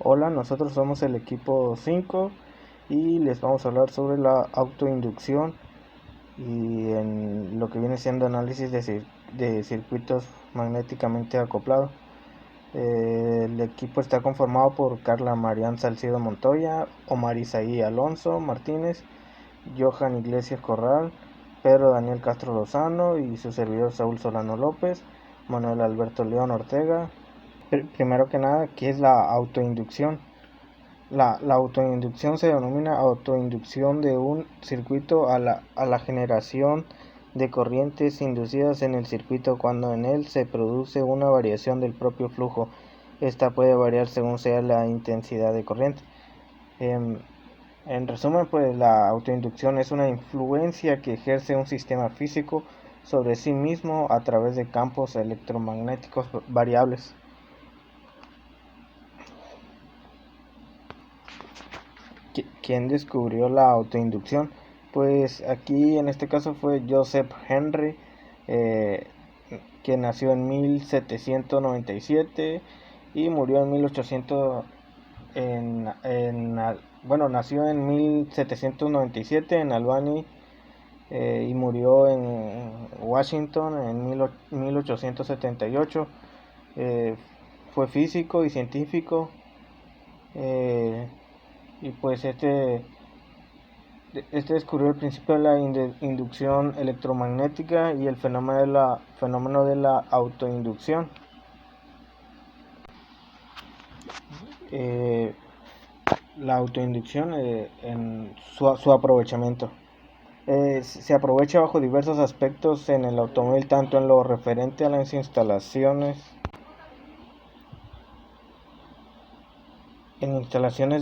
Hola, nosotros somos el equipo 5 y les vamos a hablar sobre la autoinducción y en lo que viene siendo análisis de circuitos magnéticamente acoplados. El equipo está conformado por Carla Marián Salcido Montoya, Omar Isaí Alonso Martínez, Johan Iglesias Corral, Pedro Daniel Castro Lozano y su servidor Saúl Solano López, Manuel Alberto León Ortega. Primero que nada, ¿qué es la autoinducción? La autoinducción se denomina autoinducción de un circuito a la generación de corrientes inducidas en el circuito cuando en él se produce una variación del propio flujo. Esta puede variar según sea la intensidad de corriente. En, en resumen, pues la autoinducción es una influencia que ejerce un sistema físico sobre sí mismo a través de campos electromagnéticos variables. ¿Quién descubrió la autoinducción? Pues aquí en este caso fue Joseph Henry, eh, que nació en 1797 y murió en 1800. Bueno, nació en 1797 en Albany, y murió en Washington en 1878. Eh, Fue físico y científico, eh, y pues este descubrió el principio de la inducción electromagnética y el fenómeno de la autoinducción. Eh, la autoinducción, en su aprovechamiento. Se aprovecha bajo diversos aspectos en el automóvil, tanto en lo referente a las instalaciones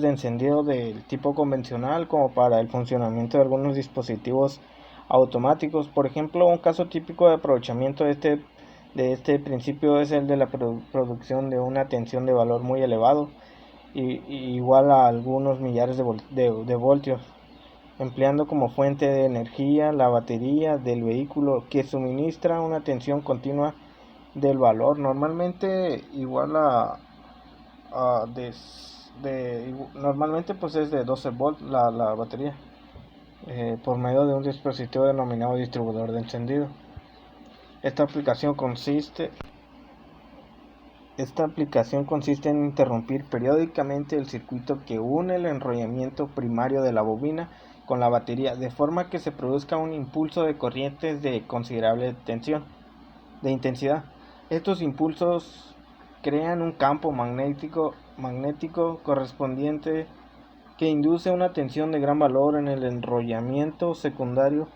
de encendido del tipo convencional como para el funcionamiento de algunos dispositivos automáticos. Por ejemplo, un caso típico de aprovechamiento de este principio es el de la producción de una tensión de valor muy elevado, y igual a algunos millares de voltios, empleando como fuente de energía la batería del vehículo que suministra una tensión continua del valor normalmente igual a normalmente pues es de 12 volts la batería, por medio de un dispositivo denominado distribuidor de encendido. Esta aplicación consiste Esta aplicación consiste en interrumpir periódicamente el circuito que une el enrollamiento primario de la bobina con la batería, de forma que se produzca un impulso de corrientes de considerable intensidad. Estos impulsos crean un campo magnético correspondiente que induce una tensión de gran valor en el enrollamiento secundario,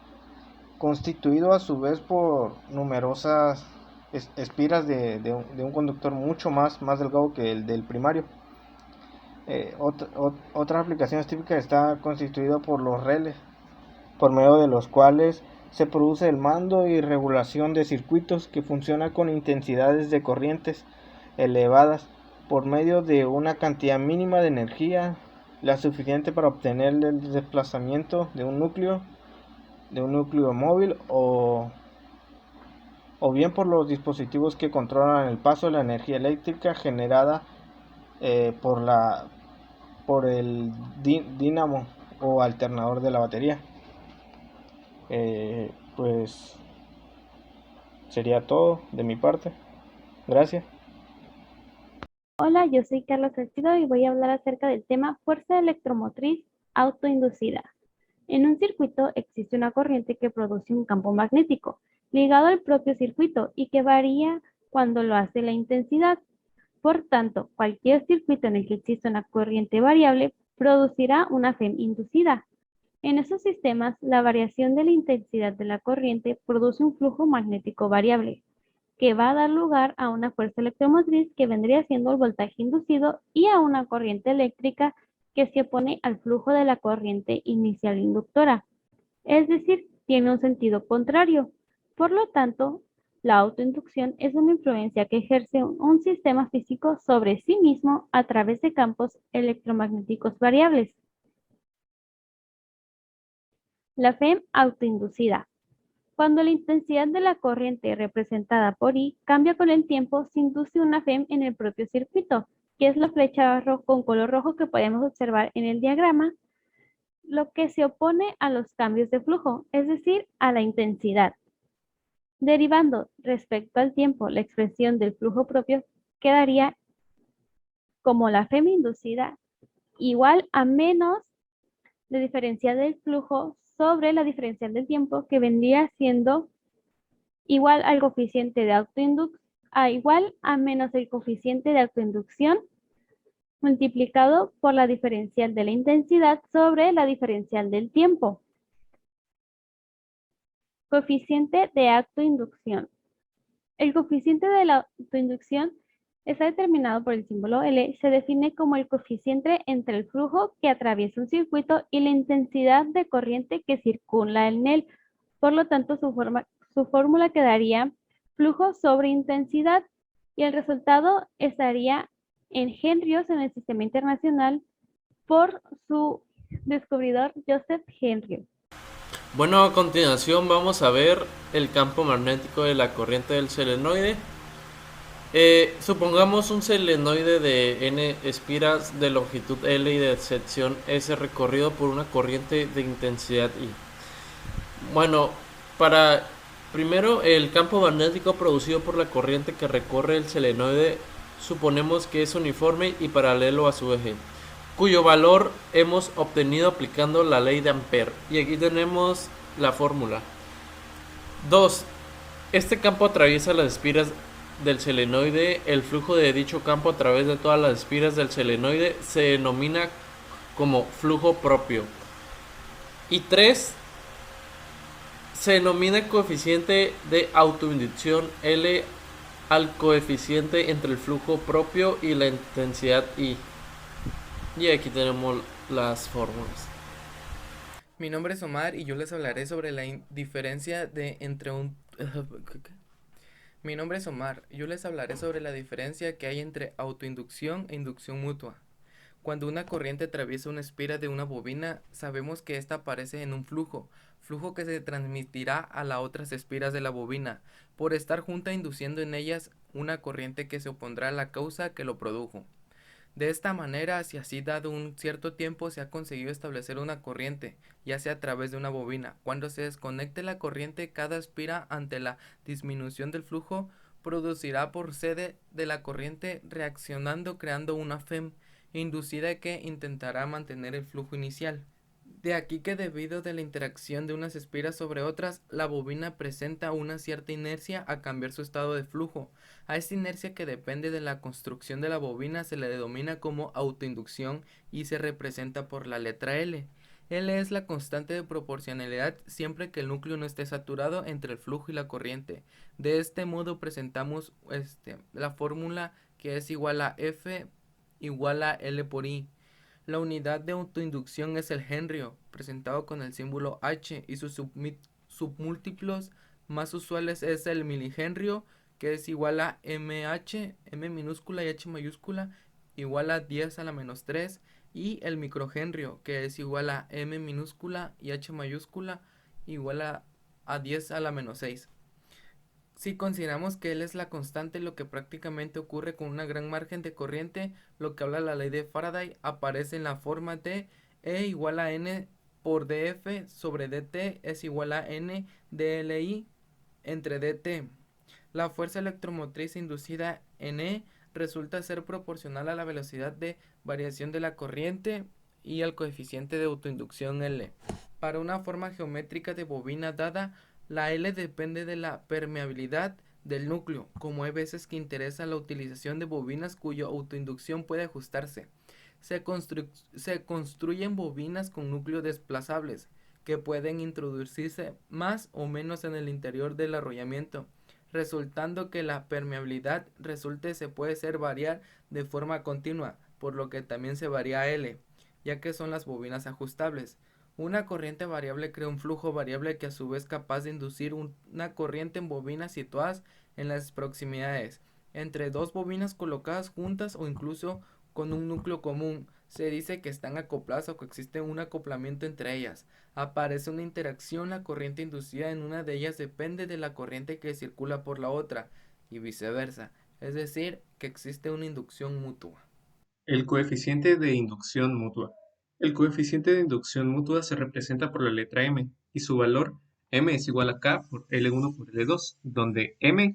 constituido a su vez por numerosas espiras de un conductor mucho más delgado que el del primario. Otra aplicación típica está constituida por los relés, por medio de los cuales se produce el mando y regulación de circuitos que funciona con intensidades de corrientes elevadas por medio de una cantidad mínima de energía, la suficiente para obtener el desplazamiento de un núcleo móvil, o bien por los dispositivos que controlan el paso de la energía eléctrica generada, por el dínamo o alternador de la batería. Pues sería todo de mi parte. Gracias. Hola, yo soy Carlos Salcido y voy a hablar acerca del tema fuerza electromotriz autoinducida. En un circuito existe una corriente que produce un campo magnético ligado al propio circuito y que varía cuando lo hace la intensidad. Por tanto, cualquier circuito en el que exista una corriente variable producirá una FEM inducida. En esos sistemas, la variación de la intensidad de la corriente produce un flujo magnético variable que va a dar lugar a una fuerza electromotriz que vendría siendo el voltaje inducido y a una corriente eléctrica que se opone al flujo de la corriente inicial inductora, es decir, tiene un sentido contrario. Por lo tanto, la autoinducción es una influencia que ejerce un sistema físico sobre sí mismo a través de campos electromagnéticos variables. La FEM autoinducida. Cuando la intensidad de la corriente representada por I cambia con el tiempo, se induce una FEM en el propio circuito. que es la flecha con color rojo que podemos observar en el diagrama, lo que se opone a los cambios de flujo, es decir, a la intensidad. Derivando respecto al tiempo la expresión del flujo propio quedaría como la FEM inducida igual a menos la diferencial del flujo sobre la diferencial del tiempo, que vendría siendo igual al coeficiente de autoinducción, igual a menos el coeficiente de autoinducción multiplicado por la diferencial de la intensidad sobre la diferencial del tiempo. Coeficiente de autoinducción. El coeficiente de la autoinducción está determinado por el símbolo L. Se define como el coeficiente entre el flujo que atraviesa un circuito y la intensidad de corriente que circula en él. Por lo tanto, su fórmula quedaría flujo sobre intensidad y el resultado estaría en henrios en el sistema internacional por su descubridor Joseph Henry. Bueno, a continuación vamos a ver el campo magnético de la corriente del solenoide. Supongamos un solenoide de n espiras de longitud L y de sección S recorrido por una corriente de intensidad I. Bueno, para primero el campo magnético producido por la corriente que recorre el solenoide suponemos que es uniforme y paralelo a su eje, cuyo valor hemos obtenido aplicando la ley de Ampère. Y aquí tenemos la fórmula. 2. Este campo atraviesa las espiras del solenoide. El flujo de dicho campo a través de todas las espiras del solenoide se denomina como flujo propio. Y 3. Se denomina el coeficiente de autoinducción L al coeficiente entre el flujo propio y la intensidad I. Y aquí tenemos las fórmulas. Mi nombre es Omar y yo les hablaré sobre la diferencia de entre un... Mi nombre es Omar y yo les hablaré sobre la diferencia que hay entre autoinducción e inducción mutua. Cuando una corriente atraviesa una espira de una bobina, sabemos que ésta aparece en un flujo que se transmitirá a las otras espiras de la bobina, por estar junta induciendo en ellas una corriente que se opondrá a la causa que lo produjo. De esta manera, si así dado un cierto tiempo se ha conseguido establecer una corriente, ya sea a través de una bobina. Cuando se desconecte la corriente, cada espira ante la disminución del flujo producirá por sede de la corriente reaccionando creando una FEM inducida que intentará mantener el flujo inicial. De aquí que debido de la interacción de unas espiras sobre otras, la bobina presenta una cierta inercia a cambiar su estado de flujo. A esta inercia, que depende de la construcción de la bobina, se le denomina como autoinducción y se representa por la letra L. L es la constante de proporcionalidad siempre que el núcleo no esté saturado entre el flujo y la corriente. De este modo presentamos la fórmula, que es igual a F igual a L por I. La unidad de autoinducción es el henrio, presentado con el símbolo H, y sus submúltiplos más usuales es el milihenrio, que es igual a mh, m minúscula y h mayúscula, igual a 10 a la menos 3, y el microhenrio, que es igual a m minúscula y h mayúscula, igual a 10 a la menos 6. Si consideramos que L es la constante, lo que prácticamente ocurre con una gran margen de corriente, lo que habla la ley de Faraday, aparece en la forma de E igual a N por df sobre dt es igual a N dLi entre dt. La fuerza electromotriz inducida en E resulta ser proporcional a la velocidad de variación de la corriente y al coeficiente de autoinducción L. Para una forma geométrica de bobina dada, la L depende de la permeabilidad del núcleo, como hay veces que interesa la utilización de bobinas cuya autoinducción puede ajustarse. Se construyen bobinas con núcleos desplazables, que pueden introducirse más o menos en el interior del arrollamiento, resultando que la permeabilidad se puede ser variar de forma continua, por lo que también se varía L, ya que son las bobinas ajustables. Una corriente variable crea un flujo variable que a su vez es capaz de inducir una corriente en bobinas situadas en las proximidades, entre dos bobinas colocadas juntas o incluso con un núcleo común. Se dice que están acopladas o que existe un acoplamiento entre ellas. Aparece una interacción, la corriente inducida en una de ellas depende de la corriente que circula por la otra y viceversa, es decir, que existe una inducción mutua. El coeficiente de inducción mutua. El coeficiente de inducción mutua se representa por la letra m y su valor m es igual a k por L1 por L2, donde m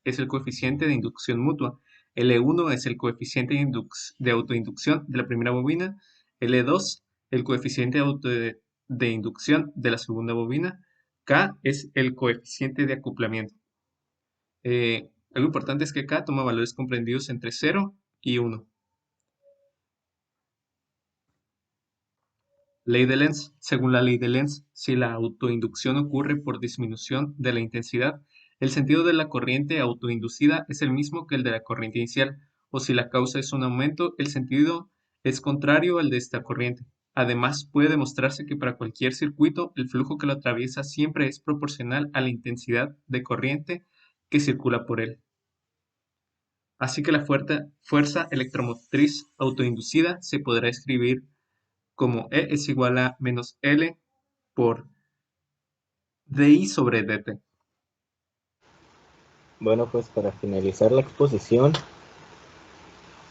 es el coeficiente de inducción mutua, L1 es el coeficiente de autoinducción de la primera bobina, L2 el coeficiente de inducción de la segunda bobina, k es el coeficiente de acoplamiento. Algo importante es que k toma valores comprendidos entre 0 y 1. Ley de Lenz. Según la ley de Lenz, si la autoinducción ocurre por disminución de la intensidad, el sentido de la corriente autoinducida es el mismo que el de la corriente inicial, o si la causa es un aumento, el sentido es contrario al de esta corriente. Además, puede demostrarse que para cualquier circuito, el flujo que lo atraviesa siempre es proporcional a la intensidad de corriente que circula por él. Así que la fuerza electromotriz autoinducida se podrá escribir como E es igual a menos L por dI sobre dt. Bueno, pues para finalizar la exposición,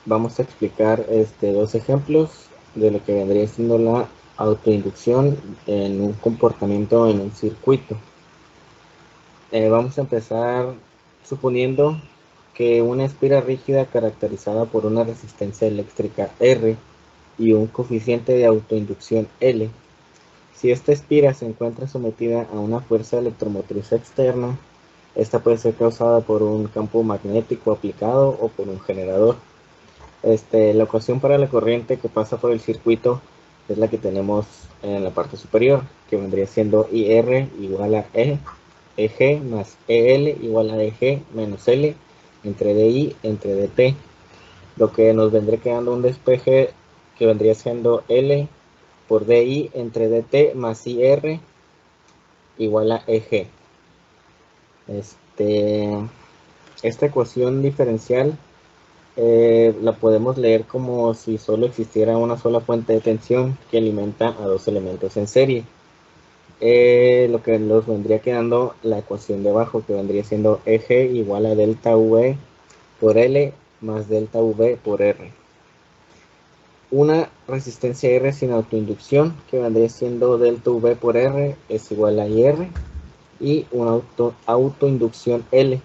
vamos a explicar dos ejemplos de lo que vendría siendo la autoinducción en un comportamiento en un circuito. Vamos a empezar suponiendo que una espira rígida caracterizada por una resistencia eléctrica R y un coeficiente de autoinducción L. Si esta espira se encuentra sometida a una fuerza electromotriz externa, esta puede ser causada por un campo magnético aplicado o por un generador. La ecuación para la corriente que pasa por el circuito es la que tenemos en la parte superior, que vendría siendo IR igual a EG más EL igual a EG menos L entre DI entre DT, lo que nos vendría quedando un despeje que vendría siendo L por DI entre DT más IR igual a EG. Esta ecuación diferencial la podemos leer como si solo existiera una sola fuente de tensión que alimenta a dos elementos en serie. Lo que nos vendría quedando la ecuación de abajo, que vendría siendo EG igual a delta V por L más delta V por R. Una resistencia R sin autoinducción, que vendría siendo delta V por R, es igual a IR. Y una autoinducción L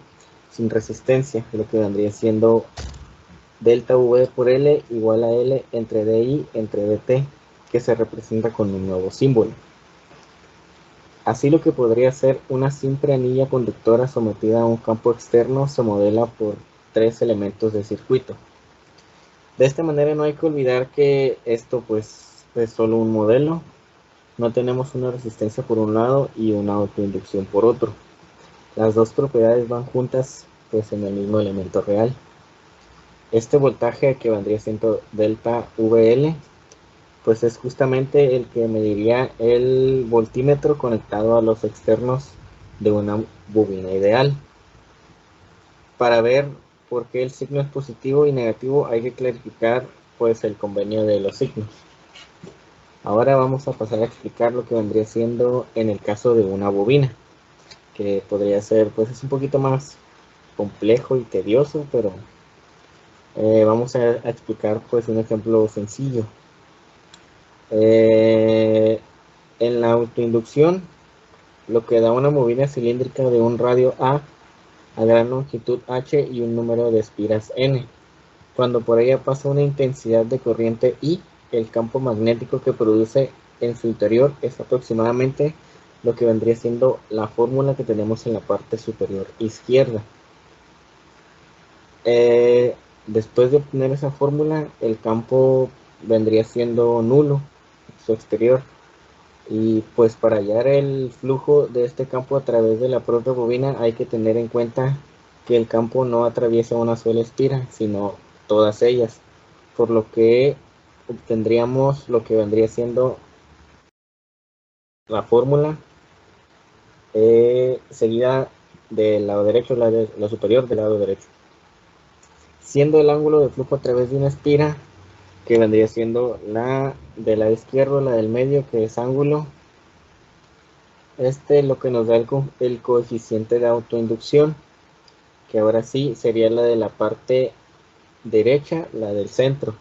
sin resistencia, lo que vendría siendo delta V por L igual a L entre DI entre DT, que se representa con un nuevo símbolo. Así, lo que podría ser una simple anilla conductora sometida a un campo externo se modela por tres elementos de circuito. De esta manera no hay que olvidar que esto pues es solo un modelo. No tenemos una resistencia por un lado y una autoinducción por otro. Las dos propiedades van juntas pues en el mismo elemento real. Este voltaje, que vendría siendo delta VL, pues es justamente el que mediría el voltímetro conectado a los externos de una bobina ideal. Para ver por qué el signo es positivo y negativo, hay que clarificar pues el convenio de los signos. Ahora vamos a pasar a explicar lo que vendría siendo en el caso de una bobina, que podría ser, pues es un poquito más complejo y tedioso, pero vamos a explicar pues un ejemplo sencillo. En la autoinducción, lo que da una bobina cilíndrica de un radio A gran longitud H y un número de espiras N. Cuando por ella pasa una intensidad de corriente I, el campo magnético que produce en su interior es aproximadamente lo que vendría siendo la fórmula que tenemos en la parte superior izquierda. Después de obtener esa fórmula, el campo vendría siendo nulo en su exterior. Y pues para hallar el flujo de este campo a través de la propia bobina hay que tener en cuenta que el campo no atraviesa una sola espira, sino todas ellas, por lo que obtendríamos lo que vendría siendo la fórmula seguida del lado derecho, la superior del lado derecho, siendo el ángulo de flujo a través de una espira, que vendría siendo la del lado izquierdo, la del medio, que es ángulo. Lo que nos da el coeficiente de autoinducción, que ahora sí sería la de la parte derecha la del centro,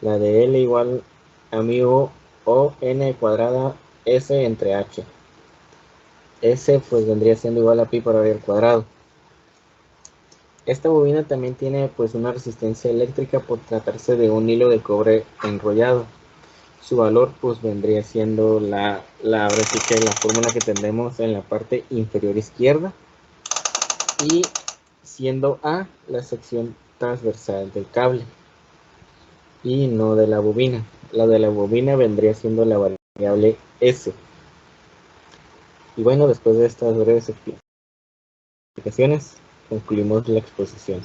la de L igual a mi U o N cuadrada S entre H. S pues vendría siendo igual a pi por R al cuadrado. Esta bobina también tiene pues una resistencia eléctrica por tratarse de un hilo de cobre enrollado. Su valor pues vendría siendo ahora sí que la fórmula que tendremos en la parte inferior izquierda, y siendo A la sección transversal del cable y no de la bobina. La de la bobina vendría siendo la variable S. Y bueno, después de estas breves explicaciones concluimos la exposición.